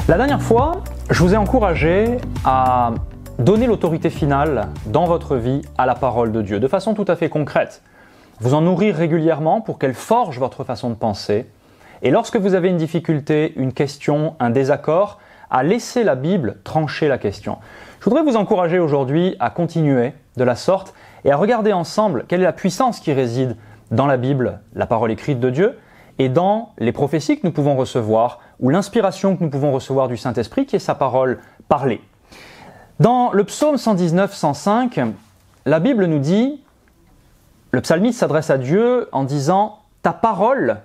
La dernière fois, je vous ai encouragé à donner l'autorité finale dans votre vie à la parole de Dieu, de façon tout à fait concrète. Vous en nourrir régulièrement pour qu'elle forge votre façon de penser. Et lorsque vous avez une difficulté, une question, un désaccord, à laisser la Bible trancher la question. Je voudrais vous encourager aujourd'hui à continuer de la sorte et à regarder ensemble quelle est la puissance qui réside dans la Bible, la parole écrite de Dieu, et dans les prophéties que nous pouvons recevoir, ou l'inspiration que nous pouvons recevoir du Saint-Esprit, qui est sa parole parlée. Dans le psaume 119-105, la Bible nous dit, le psalmiste s'adresse à Dieu en disant « Ta parole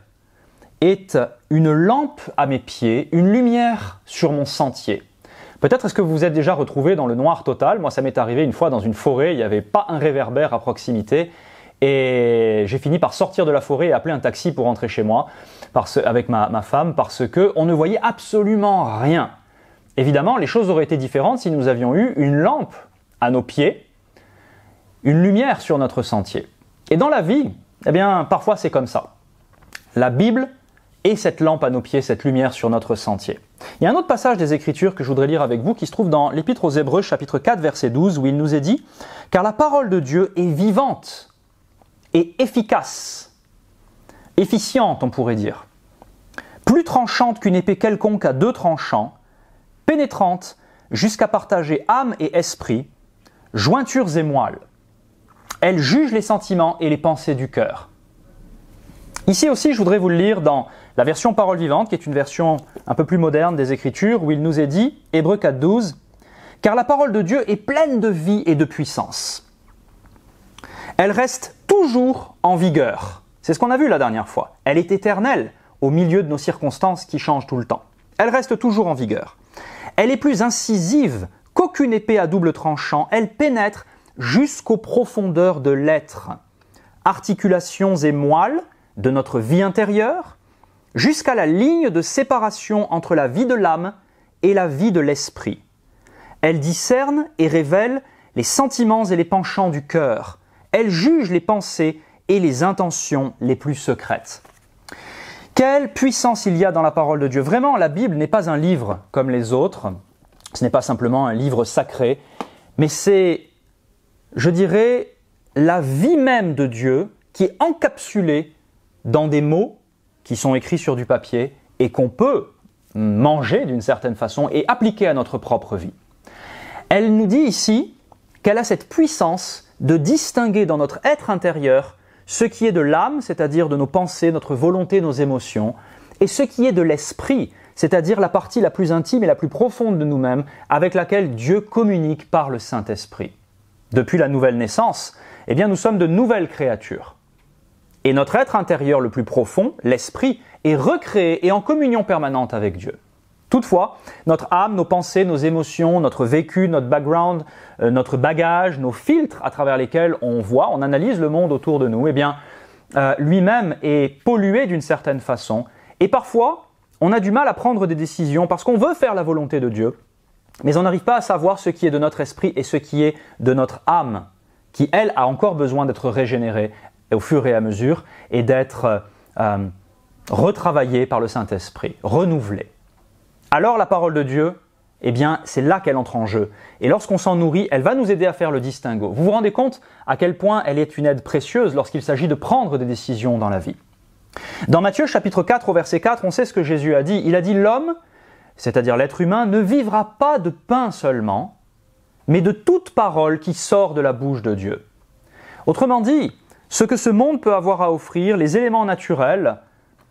est une lampe à mes pieds, une lumière sur mon sentier. » Peut-être est-ce que vous vous êtes déjà retrouvé dans le noir total. Moi, ça m'est arrivé une fois dans une forêt, il n'y avait pas un réverbère à proximité. Et j'ai fini par sortir de la forêt et appeler un taxi pour rentrer chez moi avec ma femme parce qu'on ne voyait absolument rien. Évidemment, les choses auraient été différentes si nous avions eu une lampe à nos pieds, une lumière sur notre sentier. Et dans la vie, eh bien, parfois c'est comme ça. La Bible est cette lampe à nos pieds, cette lumière sur notre sentier. Il y a un autre passage des Écritures que je voudrais lire avec vous qui se trouve dans l'Épître aux Hébreux, chapitre 4, verset 12, où il nous est dit « Car la parole de Dieu est vivante et efficace, efficiente on pourrait dire, plus tranchante qu'une épée quelconque à deux tranchants, pénétrante jusqu'à partager âme et esprit, jointures et moelles. Elle juge les sentiments et les pensées du cœur. » Ici aussi, je voudrais vous le lire dans la version Parole vivante, qui est une version un peu plus moderne des Écritures, où il nous est dit, Hébreux 4, 12, « Car la parole de Dieu est pleine de vie et de puissance. Elle reste toujours en vigueur. » C'est ce qu'on a vu la dernière fois. Elle est éternelle au milieu de nos circonstances qui changent tout le temps. Elle reste toujours en vigueur. Elle est plus incisive qu'aucune épée à double tranchant. Elle pénètre jusqu'aux profondeurs de l'être, articulations et moelles de notre vie intérieure, jusqu'à la ligne de séparation entre la vie de l'âme et la vie de l'esprit. Elle discerne et révèle les sentiments et les penchants du cœur. Elle juge les pensées et les intentions les plus secrètes. Quelle puissance il y a dans la parole de Dieu. Vraiment, la Bible n'est pas un livre comme les autres. Ce n'est pas simplement un livre sacré, mais c'est, je dirais, la vie même de Dieu qui est encapsulée dans des mots qui sont écrits sur du papier et qu'on peut manger d'une certaine façon et appliquer à notre propre vie. Elle nous dit ici qu'elle a cette puissance de distinguer dans notre être intérieur ce qui est de l'âme, c'est-à-dire de nos pensées, notre volonté, nos émotions, et ce qui est de l'esprit, c'est-à-dire la partie la plus intime et la plus profonde de nous-mêmes avec laquelle Dieu communique par le Saint-Esprit. Depuis la nouvelle naissance, eh bien, nous sommes de nouvelles créatures. Et notre être intérieur le plus profond, l'esprit, est recréé et en communion permanente avec Dieu. Toutefois, notre âme, nos pensées, nos émotions, notre vécu, notre background, notre bagage, nos filtres à travers lesquels on voit, on analyse le monde autour de nous, eh bien, lui-même est pollué d'une certaine façon. Et parfois, on a du mal à prendre des décisions parce qu'on veut faire la volonté de Dieu, mais on n'arrive pas à savoir ce qui est de notre esprit et ce qui est de notre âme, qui, elle, a encore besoin d'être régénérée au fur et à mesure et d'être retravaillée par le Saint-Esprit, renouvelée. Alors la parole de Dieu, eh bien, c'est là qu'elle entre en jeu. Et lorsqu'on s'en nourrit, elle va nous aider à faire le distinguo. Vous vous rendez compte à quel point elle est une aide précieuse lorsqu'il s'agit de prendre des décisions dans la vie. Dans Matthieu chapitre 4 au verset 4, on sait ce que Jésus a dit. Il a dit « L'homme, c'est-à-dire l'être humain, ne vivra pas de pain seulement, mais de toute parole qui sort de la bouche de Dieu. » Autrement dit, ce que ce monde peut avoir à offrir, les éléments naturels,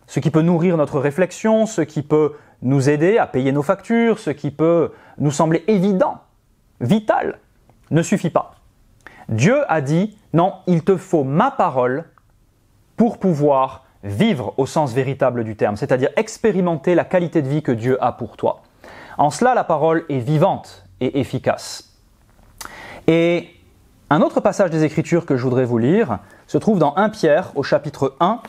ce qui peut nourrir notre réflexion, ce qui peut nous aider à payer nos factures, ce qui peut nous sembler évident, vital, ne suffit pas. Dieu a dit « Non, il te faut ma parole pour pouvoir vivre au sens véritable du terme, c'est-à-dire expérimenter la qualité de vie que Dieu a pour toi. » En cela, la parole est vivante et efficace. Et un autre passage des Écritures que je voudrais vous lire se trouve dans 1 Pierre au chapitre 1,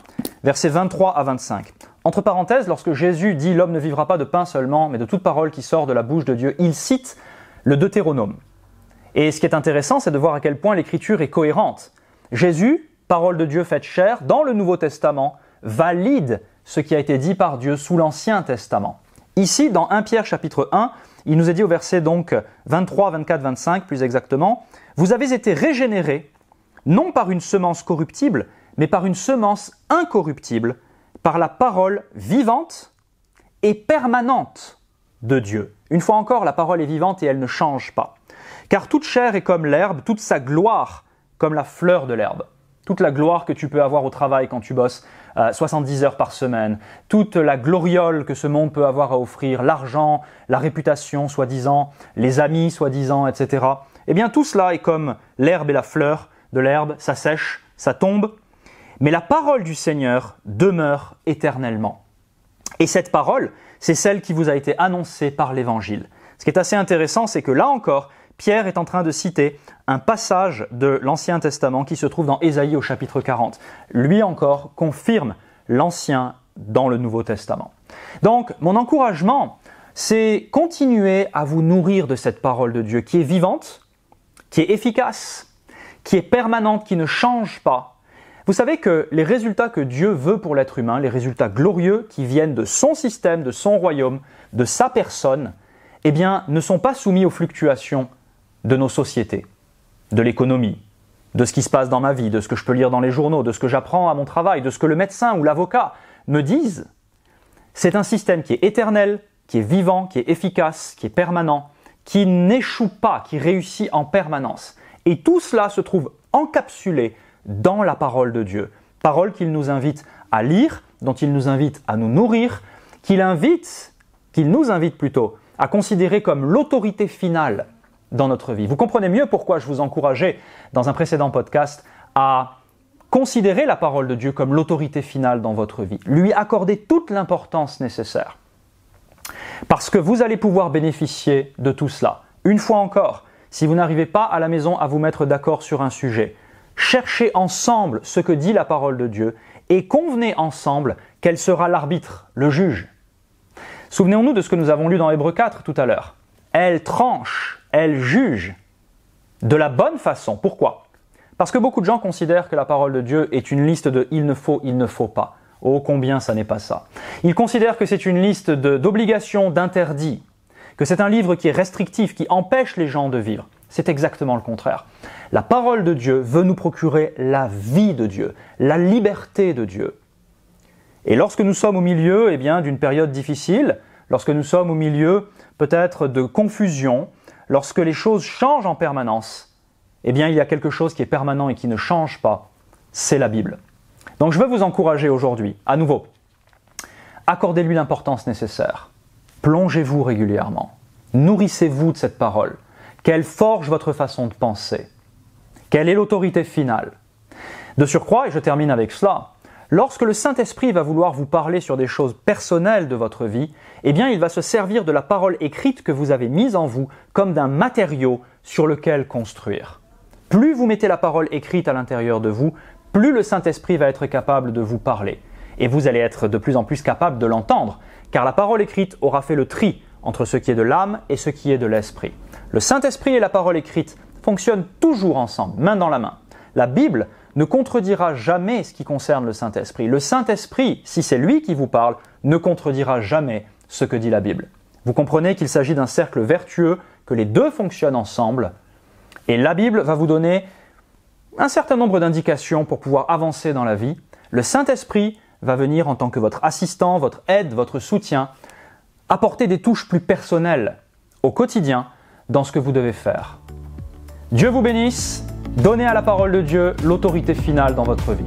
versets 23 à 25. Entre parenthèses, lorsque Jésus dit « L'homme ne vivra pas de pain seulement, mais de toute parole qui sort de la bouche de Dieu », il cite le Deutéronome. Et ce qui est intéressant, c'est de voir à quel point l'Écriture est cohérente. Jésus, parole de Dieu faite chair, dans le Nouveau Testament, valide ce qui a été dit par Dieu sous l'Ancien Testament. Ici, dans 1 Pierre chapitre 1, il nous est dit au verset donc 23, 24, 25 plus exactement, « Vous avez été régénérés, non par une semence corruptible, mais par une semence incorruptible, par la parole vivante et permanente de Dieu. » Une fois encore, la parole est vivante et elle ne change pas. « Car toute chair est comme l'herbe, toute sa gloire comme la fleur de l'herbe. » Toute la gloire que tu peux avoir au travail quand tu bosses 70 heures par semaine, toute la gloriole que ce monde peut avoir à offrir, l'argent, la réputation soi-disant, les amis soi-disant, etc. Eh bien tout cela est comme l'herbe et la fleur de l'herbe, ça sèche, ça tombe, mais la parole du Seigneur demeure éternellement. Et cette parole, c'est celle qui vous a été annoncée par l'Évangile. Ce qui est assez intéressant, c'est que là encore, Pierre est en train de citer un passage de l'Ancien Testament qui se trouve dans Ésaïe au chapitre 40. Lui encore confirme l'Ancien dans le Nouveau Testament. Donc, mon encouragement, c'est continuer à vous nourrir de cette parole de Dieu qui est vivante, qui est efficace, qui est permanente, qui ne change pas. Vous savez que les résultats que Dieu veut pour l'être humain, les résultats glorieux qui viennent de son système, de son royaume, de sa personne, eh bien, ne sont pas soumis aux fluctuations de nos sociétés, de l'économie, de ce qui se passe dans ma vie, de ce que je peux lire dans les journaux, de ce que j'apprends à mon travail, de ce que le médecin ou l'avocat me disent. C'est un système qui est éternel, qui est vivant, qui est efficace, qui est permanent, qui n'échoue pas, qui réussit en permanence. Et tout cela se trouve encapsulé dans la parole de Dieu. Parole qu'il nous invite à lire, dont il nous invite à nous nourrir, qu'il nous invite plutôt à considérer comme l'autorité finale dans notre vie. Vous comprenez mieux pourquoi je vous encourageais dans un précédent podcast à considérer la parole de Dieu comme l'autorité finale dans votre vie, lui accorder toute l'importance nécessaire. Parce que vous allez pouvoir bénéficier de tout cela. Une fois encore, si vous n'arrivez pas à la maison à vous mettre d'accord sur un sujet, cherchez ensemble ce que dit la parole de Dieu et convenez ensemble quel sera l'arbitre, le juge. Souvenons-nous de ce que nous avons lu dans Hébreux 4 tout à l'heure. Elle tranche, elle juge de la bonne façon. Pourquoi ? Parce que beaucoup de gens considèrent que la parole de Dieu est une liste de « il ne faut pas ». Oh, combien ça n'est pas ça. Ils considèrent que c'est une liste d'obligations, d'interdits, que c'est un livre qui est restrictif, qui empêche les gens de vivre. C'est exactement le contraire. La parole de Dieu veut nous procurer la vie de Dieu, la liberté de Dieu. Et lorsque nous sommes au milieu d'une période difficile, lorsque nous sommes au milieu peut-être de confusion, lorsque les choses changent en permanence, il y a quelque chose qui est permanent et qui ne change pas, c'est la Bible. Donc je veux vous encourager aujourd'hui, à nouveau, accordez-lui l'importance nécessaire, plongez-vous régulièrement, nourrissez-vous de cette parole, qu'elle forge votre façon de penser, quelle est l'autorité finale. De surcroît, et je termine avec cela, lorsque le Saint-Esprit va vouloir vous parler sur des choses personnelles de votre vie, il va se servir de la parole écrite que vous avez mise en vous comme d'un matériau sur lequel construire. Plus vous mettez la parole écrite à l'intérieur de vous, plus le Saint-Esprit va être capable de vous parler. Et vous allez être de plus en plus capable de l'entendre, car la parole écrite aura fait le tri entre ce qui est de l'âme et ce qui est de l'esprit. Le Saint-Esprit et la parole écrite fonctionnent toujours ensemble, main dans la main. La Bible ne contredira jamais ce qui concerne le Saint-Esprit. Le Saint-Esprit, si c'est lui qui vous parle, ne contredira jamais ce que dit la Bible. Vous comprenez qu'il s'agit d'un cercle vertueux, que les deux fonctionnent ensemble, et la Bible va vous donner un certain nombre d'indications pour pouvoir avancer dans la vie. Le Saint-Esprit va venir en tant que votre assistant, votre aide, votre soutien, apporter des touches plus personnelles au quotidien dans ce que vous devez faire. Dieu vous bénisse. Donnez à la parole de Dieu l'autorité finale dans votre vie.